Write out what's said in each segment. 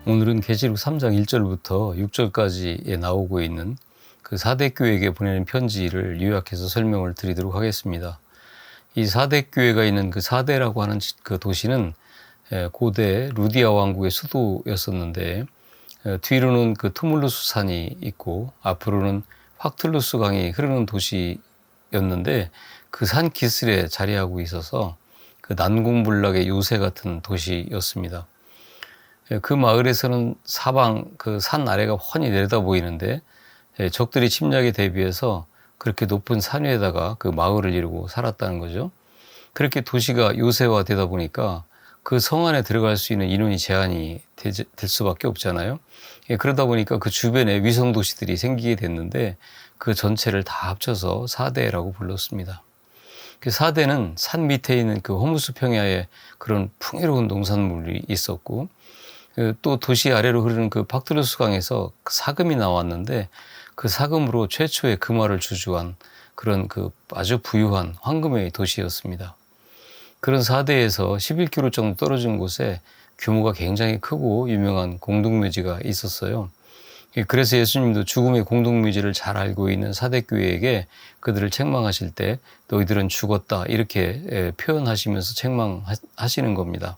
오늘은 계시록 3장 1절부터 6절까지에 나오고 있는 그 사대교회에게 보내는 편지를 요약해서 설명을 드리도록 하겠습니다. 이 사대교회가 있는 그 사대라고 하는 그 도시는 고대 루디아 왕국의 수도였었는데, 뒤로는 그 투물루스 산이 있고 앞으로는 확틀루스 강이 흐르는 도시였는데, 그 산 기슭에 자리하고 있어서 그 난공불락의 요새 같은 도시였습니다. 그 마을에서는 사방 그 산 아래가 훤히 내려다 보이는데, 적들이 침략에 대비해서 그렇게 높은 산 위에다가 그 마을을 이루고 살았다는 거죠. 그렇게 도시가 요새화되다 보니까 그 성 안에 들어갈 수 있는 인원이 제한이 될 수밖에 없잖아요. 그러다 보니까 그 주변에 위성 도시들이 생기게 됐는데, 그 전체를 다 합쳐서 사대라고 불렀습니다. 그 사대는 산 밑에 있는 그 호무스 평야에 그런 풍요로운 농산물이 있었고, 또 도시 아래로 흐르는 그 박트루스 강에서 그 사금이 나왔는데, 그 사금으로 최초의 금화를 주주한 그런 그 아주 부유한 황금의 도시였습니다. 그런 사대에서 11km 정도 떨어진 곳에 규모가 굉장히 크고 유명한 공동묘지가 있었어요. 그래서 예수님도 죽음의 공동묘지를 잘 알고 있는 사대교회에게 그들을 책망하실 때 너희들은 죽었다 이렇게 표현하시면서 책망하시는 겁니다.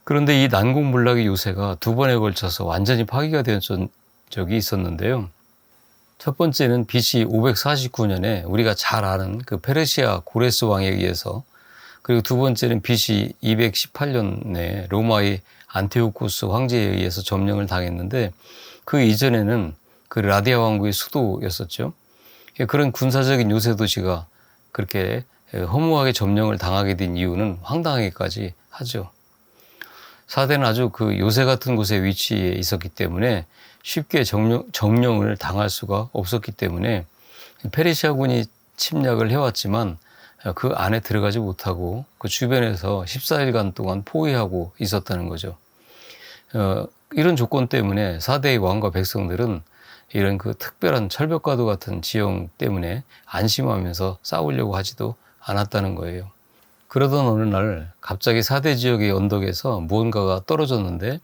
그런데 이 난공불락의 요새가 두 번에 걸쳐서 완전히 파괴가 된 적이 있었는데요. 첫 번째는 BC 549년에 우리가 잘 아는 그 페르시아 고레스 왕에 의해서, 그리고 두 번째는 BC 218년에 로마의 안티오코스 황제에 의해서 점령을 당했는데, 그 이전에는 그 라디아 왕국의 수도였었죠. 그런 군사적인 요새 도시가 그렇게 허무하게 점령을 당하게 된 이유는 황당하기까지 하죠. 사대는 아주 그 요새 같은 곳에 위치해 있었기 때문에 쉽게 점령을 당할 수가 없었기 때문에 페르시아군이 침략을 해왔지만 그 안에 들어가지 못하고 그 주변에서 14일간 동안 포위하고 있었다는 거죠. 이런 조건 때문에 사대의 왕과 백성들은 이런 그 특별한 철벽과도 같은 지형 때문에 안심하면서 싸우려고 하지도 않았다는 거예요. 그러던 어느 날 갑자기 사대 지역의 언덕에서 무언가가 떨어졌는데,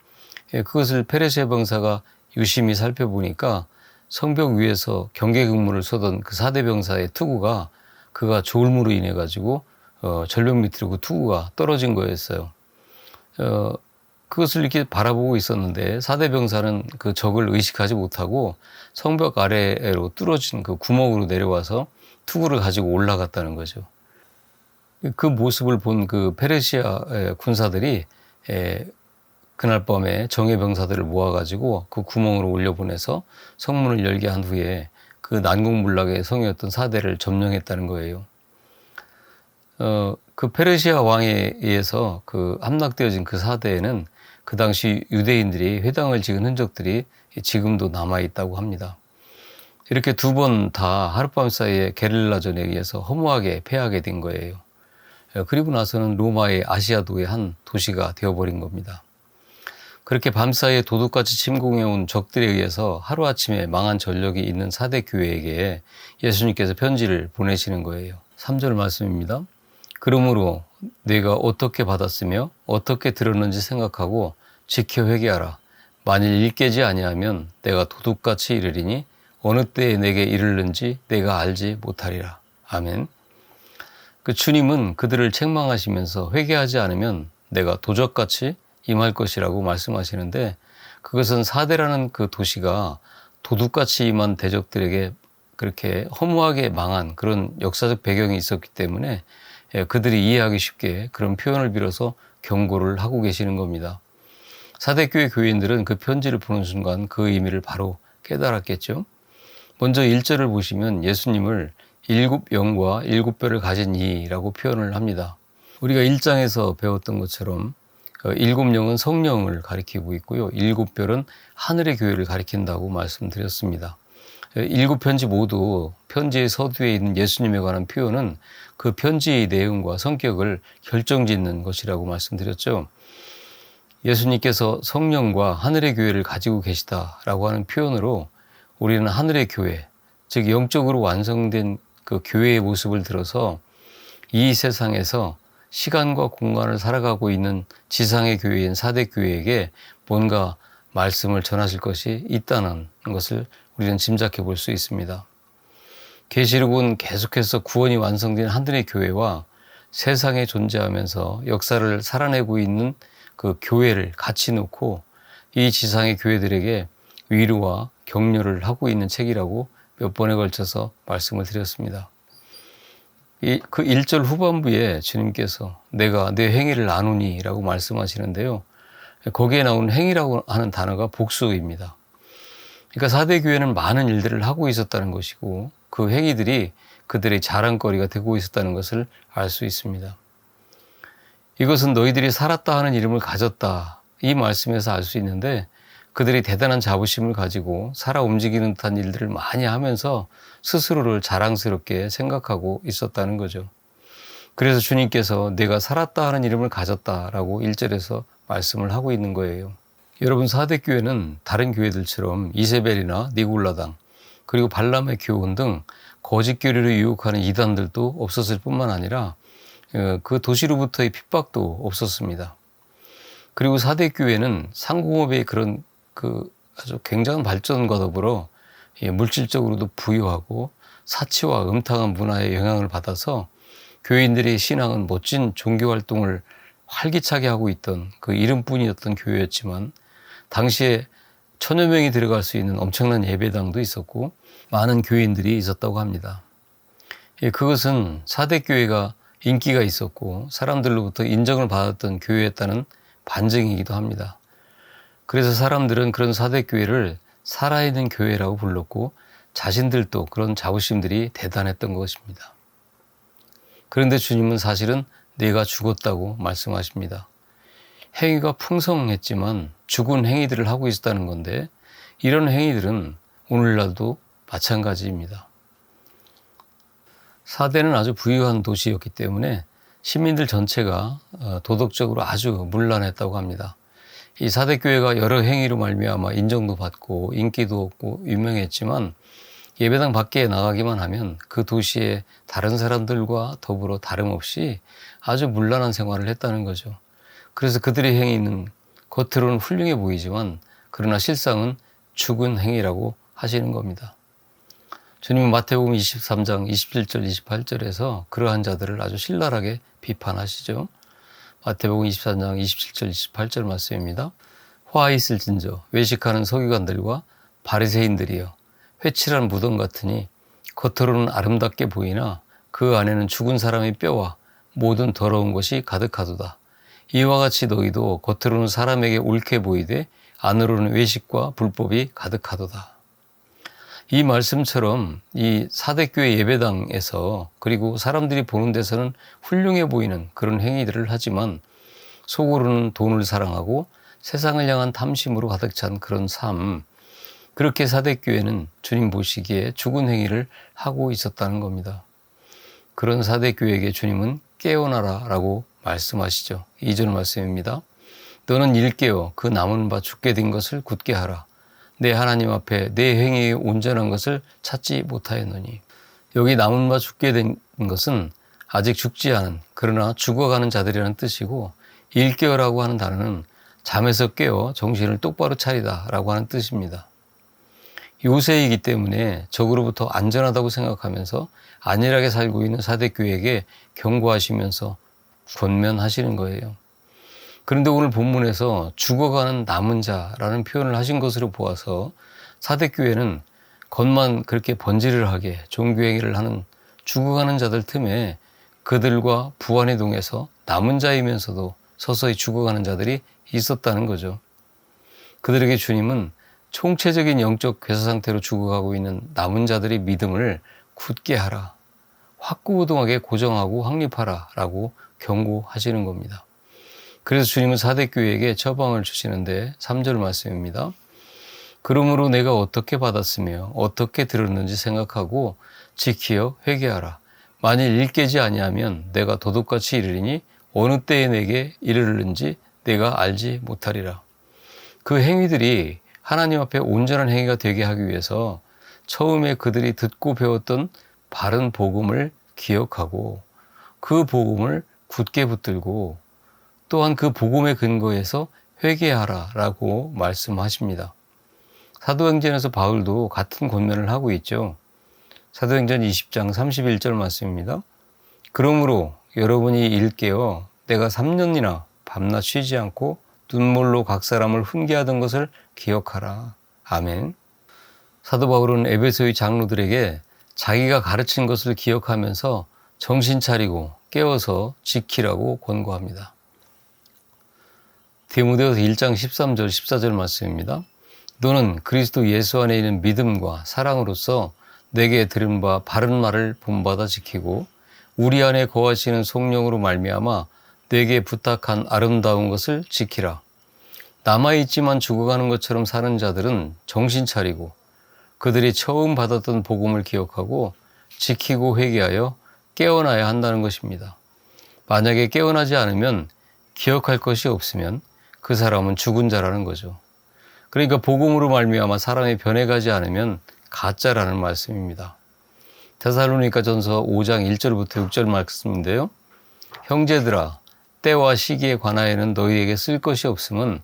그것을 페르시아 병사가 유심히 살펴보니까 성벽 위에서 경계 근무를 쏘던 그 사대 병사의 투구가, 그가 졸음으로 인해 가지고 절벽 밑으로 그 투구가 떨어진 거였어요. 그것을 이렇게 바라보고 있었는데 사대 병사는 그 적을 의식하지 못하고 성벽 아래로 뚫어진 그 구멍으로 내려와서 투구를 가지고 올라갔다는 거죠. 그 모습을 본 그 페르시아 군사들이 그날 밤에 정예 병사들을 모아가지고 그 구멍으로 올려보내서 성문을 열게 한 후에 그 난공불락의 성이었던 사대를 점령했다는 거예요. 그 페르시아 왕에 의해서 그 함락되어진 그 사대에는 그 당시 유대인들이 회당을 지은 흔적들이 지금도 남아있다고 합니다. 이렇게 두 번 다 하룻밤 사이에 게릴라전에 의해서 허무하게 패하게 된 거예요. 그리고 나서는 로마의 아시아도의 한 도시가 되어버린 겁니다. 그렇게 밤사이에 도둑같이 침공해온 적들에 의해서 하루아침에 망한 전력이 있는 사대교회에게 예수님께서 편지를 보내시는 거예요. 3절 말씀입니다. 그러므로 내가 어떻게 받았으며 어떻게 들었는지 생각하고 지켜 회개하라. 만일 일 깨지 아니하면 내가 도둑같이 이르리니 어느 때에 내게 이르는지 내가 알지 못하리라. 아멘. 그 주님은 그들을 책망하시면서 회개하지 않으면 내가 도적같이 임할 것이라고 말씀하시는데, 그것은 사대라는 그 도시가 도둑같이 임한 대적들에게 그렇게 허무하게 망한 그런 역사적 배경이 있었기 때문에 그들이 이해하기 쉽게 그런 표현을 빌어서 경고를 하고 계시는 겁니다. 사대교회 교인들은 그 편지를 보는 순간 그 의미를 바로 깨달았겠죠. 먼저 1절을 보시면 예수님을 7영과 7뼈를 가진 이라고 표현을 합니다. 우리가 1장에서 배웠던 것처럼 7영은 성령을 가리키고 있고요. 7뼈는 하늘의 교회를 가리킨다고 말씀드렸습니다. 7편지 모두 편지의 서두에 있는 예수님에 관한 표현은 그 편지의 내용과 성격을 결정짓는 것이라고 말씀드렸죠. 예수님께서 성령과 하늘의 교회를 가지고 계시다라고 하는 표현으로 우리는 하늘의 교회, 즉 영적으로 완성된 그 교회의 모습을 들어서 이 세상에서 시간과 공간을 살아가고 있는 지상의 교회인 사대 교회에게 뭔가 말씀을 전하실 것이 있다는 것을 우리는 짐작해 볼 수 있습니다. 계시록은 계속해서 구원이 완성된 하늘의 교회와 세상에 존재하면서 역사를 살아내고 있는 그 교회를 같이 놓고 이 지상의 교회들에게 위로와 격려를 하고 있는 책이라고 몇 번에 걸쳐서 말씀을 드렸습니다. 그 1절 후반부에 주님께서 내가 내 행위를 아노니 라고 말씀하시는데요. 거기에 나오는 행위라고 하는 단어가 복수입니다. 그러니까 사대 교회는 많은 일들을 하고 있었다는 것이고 그 행위들이 그들의 자랑거리가 되고 있었다는 것을 알 수 있습니다. 이것은 너희들이 살았다 하는 이름을 가졌다 이 말씀에서 알 수 있는데 그들이 대단한 자부심을 가지고 살아 움직이는 듯한 일들을 많이 하면서 스스로를 자랑스럽게 생각하고 있었다는 거죠. 그래서 주님께서 내가 살았다 하는 이름을 가졌다라고 1절에서 말씀을 하고 있는 거예요. 여러분 사대 교회는 다른 교회들처럼 이세벨이나 니골라당 그리고 발람의 교훈 등 거짓 교리를 유혹하는 이단들도 없었을 뿐만 아니라 그 도시로부터의 핍박도 없었습니다. 그리고 사대 교회는 상공업의 그런 아주 굉장한 발전과 더불어 물질적으로도 부유하고 사치와 음탕한 문화의 영향을 받아서 교인들의 신앙은 멋진 종교 활동을 활기차게 하고 있던 그 이름뿐이었던 교회였지만 당시에 1000여 명이 들어갈 수 있는 엄청난 예배당도 있었고 많은 교인들이 있었다고 합니다. 그것은 사대 교회가 인기가 있었고 사람들로부터 인정을 받았던 교회였다는 반증이기도 합니다. 그래서 사람들은 그런 사대 교회를 살아있는 교회라고 불렀고 자신들도 그런 자부심들이 대단했던 것입니다. 그런데 주님은 사실은 내가 죽었다고 말씀하십니다. 행위가 풍성했지만 죽은 행위들을 하고 있었다는 건데 이런 행위들은 오늘날도 마찬가지입니다. 사대는 아주 부유한 도시였기 때문에 시민들 전체가 도덕적으로 아주 문란했다고 합니다. 이 사대 교회가 여러 행위로 말미암아 인정도 받고 인기도 얻고 유명했지만 예배당 밖에 나가기만 하면 그 도시의 다른 사람들과 더불어 다름없이 아주 문란한 생활을 했다는 거죠. 그래서 그들의 행위는 겉으로는 훌륭해 보이지만 그러나 실상은 죽은 행위라고 하시는 겁니다. 주님은 마태복음 23장 27절 28절에서 그러한 자들을 아주 신랄하게 비판하시죠. 마태복음 23장 27절 28절 말씀입니다. 화 있을진저 외식하는 서기관들과 바리새인들이여 회칠한 무덤 같으니 겉으로는 아름답게 보이나 그 안에는 죽은 사람의 뼈와 모든 더러운 것이 가득하도다. 이와 같이 너희도 겉으로는 사람에게 옳게 보이되 안으로는 외식과 불법이 가득하도다. 이 말씀처럼 이 사대교회 예배당에서 그리고 사람들이 보는 데서는 훌륭해 보이는 그런 행위들을 하지만 속으로는 돈을 사랑하고 세상을 향한 탐심으로 가득 찬 그런 삶, 그렇게 사대교회는 주님 보시기에 죽은 행위를 하고 있었다는 겁니다. 그런 사대교회에게 주님은 깨어나라 라고 말씀하시죠. 2절 말씀입니다. 너는 일깨어 그 남은 바 죽게 된 것을 굳게 하라. 내 하나님 앞에 내 행위에 온전한 것을 찾지 못하였노니. 여기 남은 바 죽게 된 것은 아직 죽지 않은 그러나 죽어가는 자들이라는 뜻이고 일깨어라고 하는 단어는 잠에서 깨어 정신을 똑바로 차리다 라고 하는 뜻입니다. 요새이기 때문에 적으로부터 안전하다고 생각하면서 안일하게 살고 있는 사대교회에게 경고하시면서 권면하시는 거예요. 그런데 오늘 본문에서 죽어가는 남은 자라는 표현을 하신 것으로 보아서 사대교회는 겉만 그렇게 번지르르하게 종교행위를 하는 죽어가는 자들 틈에 그들과 부안의 동에서 남은 자이면서도 서서히 죽어가는 자들이 있었다는 거죠. 그들에게 주님은 총체적인 영적 괴사 상태로 죽어가고 있는 남은 자들의 믿음을 굳게 하라. 확고부동하게 고정하고 확립하라 라고 경고하시는 겁니다. 그래서 주님은 사대교회에게 처방을 주시는데 3절 말씀입니다. 그러므로 내가 어떻게 받았으며 어떻게 들었는지 생각하고 지키어 회개하라. 만일 일깨지 아니하면 내가 도둑같이 이르리니 어느 때에 내게 이르는지 내가 알지 못하리라. 그 행위들이 하나님 앞에 온전한 행위가 되게 하기 위해서 처음에 그들이 듣고 배웠던 바른 복음을 기억하고 그 복음을 굳게 붙들고 또한 그 복음의 근거에서 회개하라라고 말씀하십니다. 사도행전에서 바울도 같은 권면을 하고 있죠. 사도행전 20장 31절 말씀입니다. 그러므로 여러분이 일깨어 내가 3년이나 밤낮 쉬지 않고 눈물로 각 사람을 훈계하던 것을 기억하라. 아멘. 사도 바울은 에베소의 장로들에게 자기가 가르친 것을 기억하면서 정신 차리고 깨어서 지키라고 권고합니다. 디모데후서 1장 13절 14절 말씀입니다. 너는 그리스도 예수 안에 있는 믿음과 사랑으로서 내게 들은 바 바른 말을 본받아 지키고 우리 안에 거하시는 성령으로 말미암아 내게 부탁한 아름다운 것을 지키라. 남아있지만 죽어가는 것처럼 사는 자들은 정신 차리고 그들이 처음 받았던 복음을 기억하고 지키고 회개하여 깨어나야 한다는 것입니다. 만약에 깨어나지 않으면 기억할 것이 없으면 그 사람은 죽은 자라는 거죠. 그러니까 복음으로 말미암아 사람이 변해가지 않으면 가짜라는 말씀입니다. 데살로니가전서 5장 1절부터 6절 말씀인데요. 형제들아, 때와 시기에 관하여는 너희에게 쓸 것이 없음은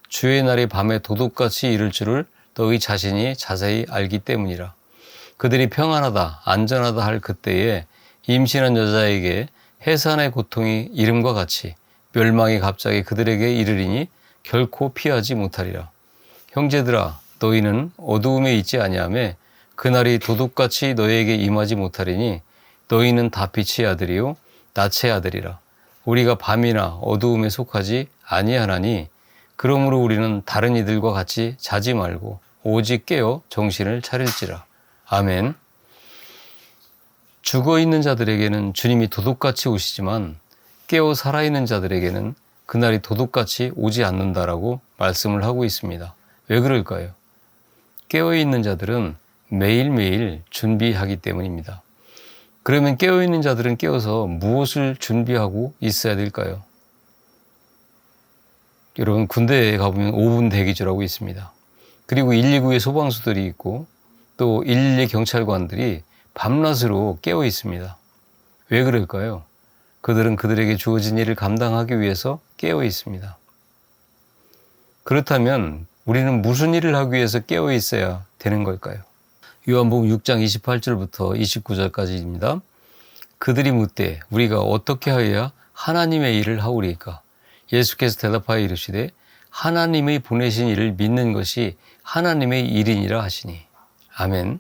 주의 날이 밤에 도둑같이 이를 줄을 너희 자신이 자세히 알기 때문이라. 그들이 평안하다, 안전하다 할 그때에 임신한 여자에게 해산의 고통이 이름과 같이 멸망이 갑자기 그들에게 이르리니 결코 피하지 못하리라. 형제들아, 너희는 어두움에 있지 아니하며 그날이 도둑같이 너희에게 임하지 못하리니 너희는 다 빛의 아들이요 낯의 아들이라. 우리가 밤이나 어두움에 속하지 아니하나니 그러므로 우리는 다른 이들과 같이 자지 말고 오직 깨어 정신을 차릴지라. 아멘. 죽어있는 자들에게는 주님이 도둑같이 오시지만 깨어 살아있는 자들에게는 그날이 도둑같이 오지 않는다라고 말씀을 하고 있습니다. 왜 그럴까요? 깨어있는 자들은 매일매일 준비하기 때문입니다. 그러면 깨어있는 자들은 깨어서 무엇을 준비하고 있어야 될까요? 여러분, 군대에 가보면 5분 대기조라고 있습니다. 그리고 119의 소방수들이 있고 또 112 경찰관들이 밤낮으로 깨어 있습니다. 왜 그럴까요? 그들은 그들에게 주어진 일을 감당하기 위해서 깨어 있습니다. 그렇다면 우리는 무슨 일을 하기 위해서 깨어 있어야 되는 걸까요? 요한복음 6장 28절부터 29절까지입니다. 그들이 묻되 우리가 어떻게 하여야 하나님의 일을 하오리까? 예수께서 대답하여 이르시되 하나님의 보내신 일을 믿는 것이 하나님의 일이니라 하시니. 아멘.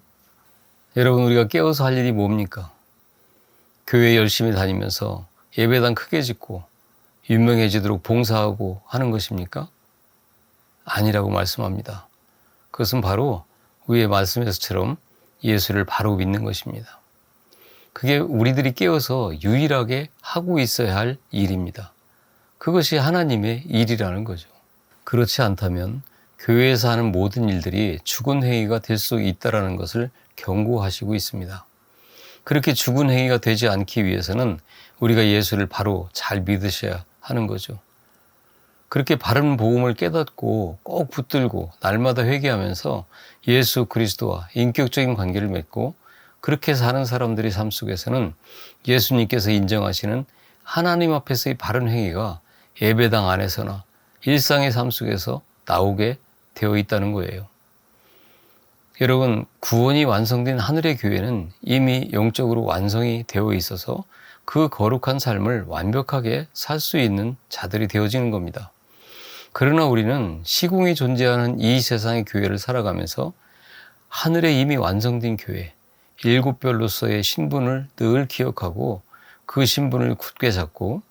여러분, 우리가 깨어서 할 일이 뭡니까? 교회 열심히 다니면서 예배당 크게 짓고 유명해지도록 봉사하고 하는 것입니까? 아니라고 말씀합니다. 그것은 바로 위에 말씀에서처럼 예수를 바로 믿는 것입니다. 그게 우리들이 깨어서 유일하게 하고 있어야 할 일입니다. 그것이 하나님의 일이라는 거죠. 그렇지 않다면 교회에서 하는 모든 일들이 죽은 행위가 될 수 있다는 것을 경고하시고 있습니다. 그렇게 죽은 행위가 되지 않기 위해서는 우리가 예수를 바로 잘 믿으셔야 하는 거죠. 그렇게 바른 복음을 깨닫고 꼭 붙들고 날마다 회개하면서 예수 그리스도와 인격적인 관계를 맺고 그렇게 사는 사람들의 삶 속에서는 예수님께서 인정하시는 하나님 앞에서의 바른 행위가 예배당 안에서나 일상의 삶 속에서 나오게 되어 있다는 거예요. 여러분, 구원이 완성된 하늘의 교회는 이미 영적으로 완성이 되어 있어서 그 거룩한 삶을 완벽하게 살 수 있는 자들이 되어지는 겁니다. 그러나 우리는 시공이 존재하는 이 세상의 교회를 살아가면서 하늘에 이미 완성된 교회, 일곱 별로서의 신분을 늘 기억하고 그 신분을 굳게 잡고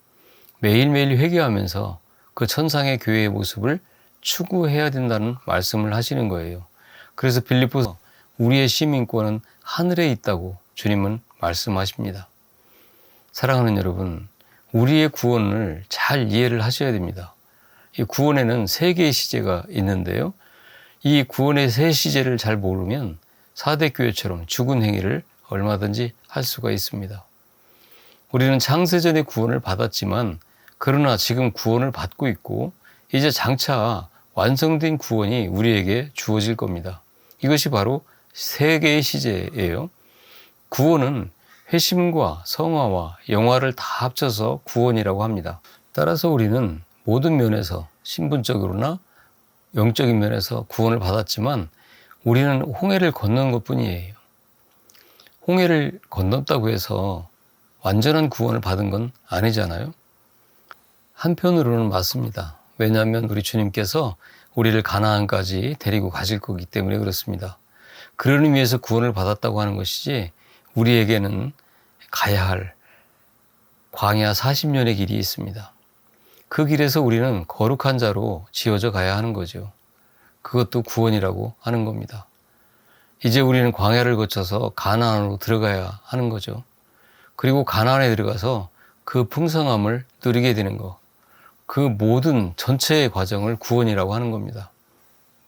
매일매일 회개하면서 그 천상의 교회의 모습을 추구해야 된다는 말씀을 하시는 거예요. 그래서 빌립보서 우리의 시민권은 하늘에 있다고 주님은 말씀하십니다. 사랑하는 여러분, 우리의 구원을 잘 이해를 하셔야 됩니다. 이 구원에는 세 개의 시제가 있는데요. 이 구원의 세 시제를 잘 모르면 사대교회처럼 죽은 행위를 얼마든지 할 수가 있습니다. 우리는 창세전에 구원을 받았지만 그러나 지금 구원을 받고 있고 이제 장차 완성된 구원이 우리에게 주어질 겁니다. 이것이 바로 세 개의 시제예요. 구원은 회심과 성화와 영화를 다 합쳐서 구원이라고 합니다. 따라서 우리는 모든 면에서 신분적으로나 영적인 면에서 구원을 받았지만 우리는 홍해를 건넌 것뿐이에요. 홍해를 건넜다고 해서 완전한 구원을 받은 건 아니잖아요. 한편으로는 맞습니다. 왜냐하면 우리 주님께서 우리를 가나안까지 데리고 가실 거기 때문에 그렇습니다. 그런 의미에서 구원을 받았다고 하는 것이지 우리에게는 가야 할 광야 40년의 길이 있습니다. 그 길에서 우리는 거룩한 자로 지어져 가야 하는 거죠. 그것도 구원이라고 하는 겁니다. 이제 우리는 광야를 거쳐서 가나안으로 들어가야 하는 거죠. 그리고 가나안에 들어가서 그 풍성함을 누리게 되는 것, 그 모든 전체의 과정을 구원이라고 하는 겁니다.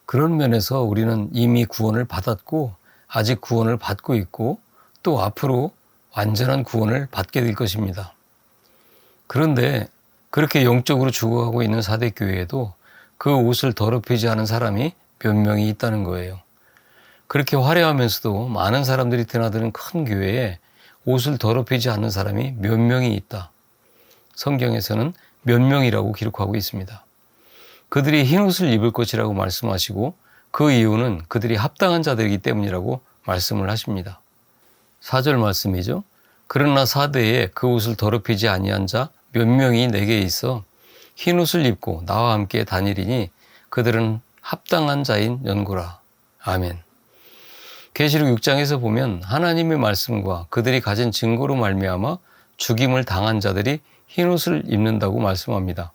그런 면에서 우리는 이미 구원을 받았고 아직 구원을 받고 있고 또 앞으로 완전한 구원을 받게 될 것입니다. 그런데 그렇게 영적으로 죽어가고 있는 사대교회에도 그 옷을 더럽히지 않은 사람이 몇 명이 있다는 거예요. 그렇게 화려하면서도 많은 사람들이 드나드는 큰 교회에 옷을 더럽히지 않는 사람이 몇 명이 있다. 성경에서는 몇 명이라고 기록하고 있습니다. 그들이 흰 옷을 입을 것이라고 말씀하시고 그 이유는 그들이 합당한 자들이기 때문이라고 말씀을 하십니다. 4절 말씀이죠. 그러나 사대에 그 옷을 더럽히지 아니한 자 몇 명이 내게 있어 흰 옷을 입고 나와 함께 다니리니 그들은 합당한 자인 연고라. 아멘. 계시록 6장에서 보면 하나님의 말씀과 그들이 가진 증거로 말미암아 죽임을 당한 자들이 흰 옷을 입는다고 말씀합니다.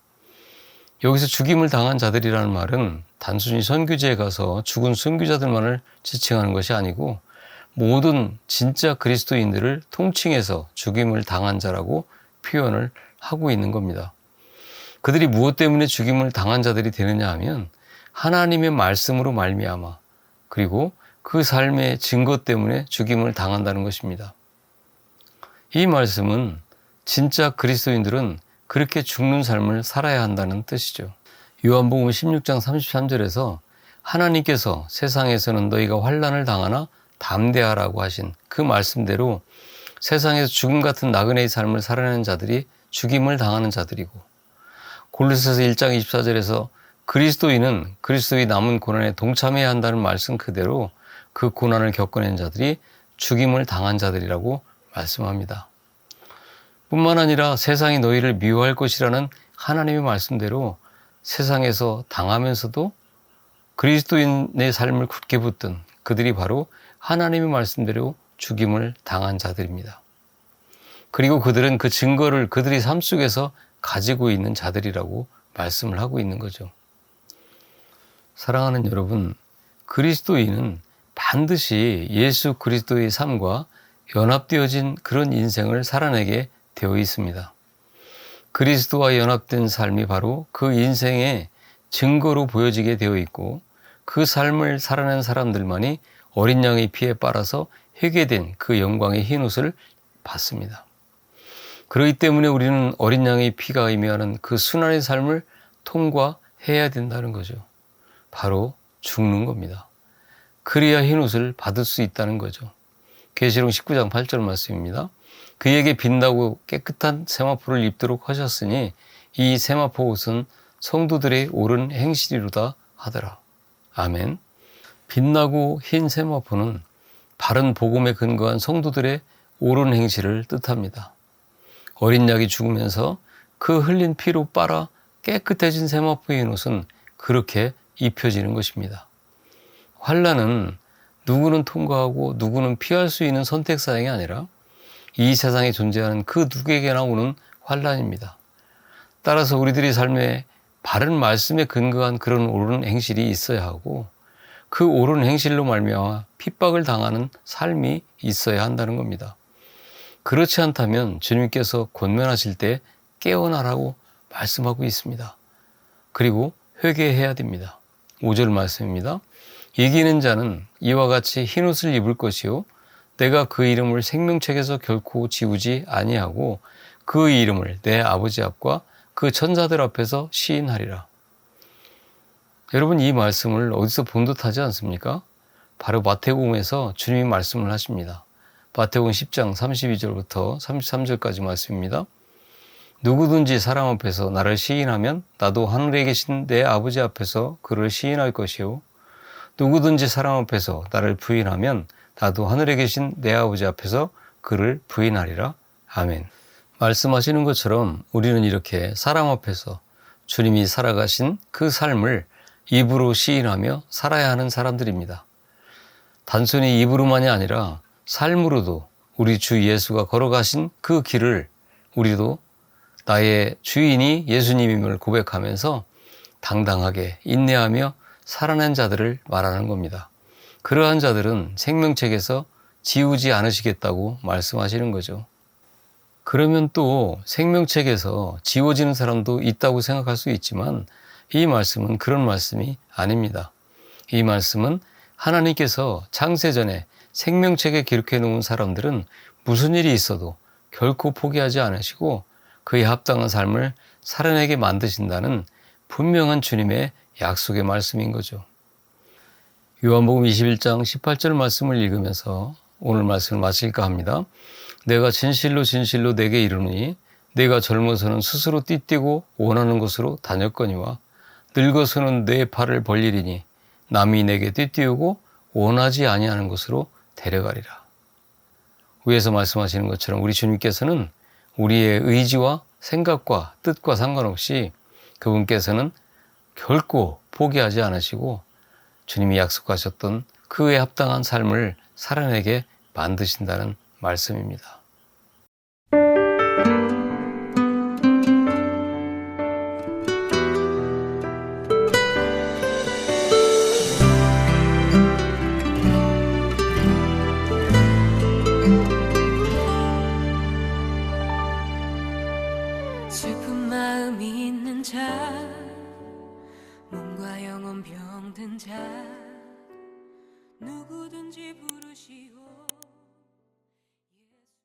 여기서 죽임을 당한 자들이라는 말은 단순히 선교지에 가서 죽은 선교자들만을 지칭하는 것이 아니고 모든 진짜 그리스도인들을 통칭해서 죽임을 당한 자라고 표현을 하고 있는 겁니다. 그들이 무엇 때문에 죽임을 당한 자들이 되느냐 하면 하나님의 말씀으로 말미암아 그리고 그 삶의 증거 때문에 죽임을 당한다는 것입니다. 이 말씀은 진짜 그리스도인들은 그렇게 죽는 삶을 살아야 한다는 뜻이죠. 요한복음 16장 33절에서 하나님께서 세상에서는 너희가 환난을 당하나 담대하라고 하신 그 말씀대로 세상에서 죽음 같은 나그네의 삶을 살아내는 자들이 죽임을 당하는 자들이고 골로새서 1장 24절에서 그리스도인은 그리스도의 남은 고난에 동참해야 한다는 말씀 그대로 그 고난을 겪어낸 자들이 죽임을 당한 자들이라고 말씀합니다. 뿐만 아니라 세상이 너희를 미워할 것이라는 하나님의 말씀대로 세상에서 당하면서도 그리스도인의 삶을 굳게 붙든 그들이 바로 하나님의 말씀대로 죽임을 당한 자들입니다. 그리고 그들은 그 증거를 그들의 삶 속에서 가지고 있는 자들이라고 말씀을 하고 있는 거죠. 사랑하는 여러분, 그리스도인은 반드시 예수 그리스도의 삶과 연합되어진 그런 인생을 살아내게 되어 있습니다. 그리스도와 연합된 삶이 바로 그 인생의 증거로 보여지게 되어 있고 그 삶을 살아낸 사람들만이 어린 양의 피에 빨아서 회개된 그 영광의 흰옷을 받습니다. 그렇기 때문에 우리는 어린 양의 피가 의미하는 그 순환의 삶을 통과해야 된다는 거죠. 바로 죽는 겁니다. 그래야 흰옷을 받을 수 있다는 거죠. 계시록 19장 8절 말씀입니다. 그에게 빛나고 깨끗한 세마포를 입도록 하셨으니 이 세마포 옷은 성도들의 옳은 행실이로다 하더라. 아멘. 빛나고 흰 세마포는 바른 복음에 근거한 성도들의 옳은 행실을 뜻합니다. 어린 양이 죽으면서 그 흘린 피로 빨아 깨끗해진 세마포의 흰 옷은 그렇게 입혀지는 것입니다. 환난은 누구는 통과하고 누구는 피할 수 있는 선택사항이 아니라 이 세상에 존재하는 그 누구에게나 오는 환난입니다. 따라서 우리들의 삶에 바른 말씀에 근거한 그런 옳은 행실이 있어야 하고 그 옳은 행실로 말미암아 핍박을 당하는 삶이 있어야 한다는 겁니다. 그렇지 않다면 주님께서 권면하실 때 깨어나라고 말씀하고 있습니다. 그리고 회개해야 됩니다. 5절 말씀입니다. 이기는 자는 이와 같이 흰옷을 입을 것이요 내가 그 이름을 생명책에서 결코 지우지 아니하고 그 이름을 내 아버지 앞과 그 천사들 앞에서 시인하리라. 여러분, 이 말씀을 어디서 본 듯하지 않습니까? 바로 마태복음에서 주님이 말씀을 하십니다. 마태복음 10장 32절부터 33절까지 말씀입니다. 누구든지 사람 앞에서 나를 시인하면 나도 하늘에 계신 내 아버지 앞에서 그를 시인할 것이요. 누구든지 사람 앞에서 나를 부인하면 나도 하늘에 계신 내 아버지 앞에서 그를 부인하리라. 아멘. 말씀하시는 것처럼 우리는 이렇게 사람 앞에서 주님이 살아가신 그 삶을 입으로 시인하며 살아야 하는 사람들입니다. 단순히 입으로만이 아니라 삶으로도 우리 주 예수가 걸어가신 그 길을 우리도 나의 주인이 예수님임을 고백하면서 당당하게 인내하며 살아낸 자들을 말하는 겁니다. 그러한 자들은 생명책에서 지우지 않으시겠다고 말씀하시는 거죠. 그러면 또 생명책에서 지워지는 사람도 있다고 생각할 수 있지만 이 말씀은 그런 말씀이 아닙니다. 이 말씀은 하나님께서 창세전에 생명책에 기록해 놓은 사람들은 무슨 일이 있어도 결코 포기하지 않으시고 그에 합당한 삶을 살아내게 만드신다는 분명한 주님의 약속의 말씀인 거죠. 요한복음 21장 18절 말씀을 읽으면서 오늘 말씀을 마칠까 합니다. 내가 진실로 진실로 내게 이르노니 내가 젊어서는 스스로 띠뛰고 원하는 곳으로 다녔거니와 늙어서는 내 팔을 벌리리니 남이 내게 띠띠우고 원하지 아니하는 곳으로 데려가리라. 위에서 말씀하시는 것처럼 우리 주님께서는 우리의 의지와 생각과 뜻과 상관없이 그분께서는 결코 포기하지 않으시고 주님이 약속하셨던 그에 합당한 삶을 살아내게 만드신다는 말씀입니다. 슬픈 마음이 있는 자, 몸과 영혼 병든 자, 누구든지 부르시오.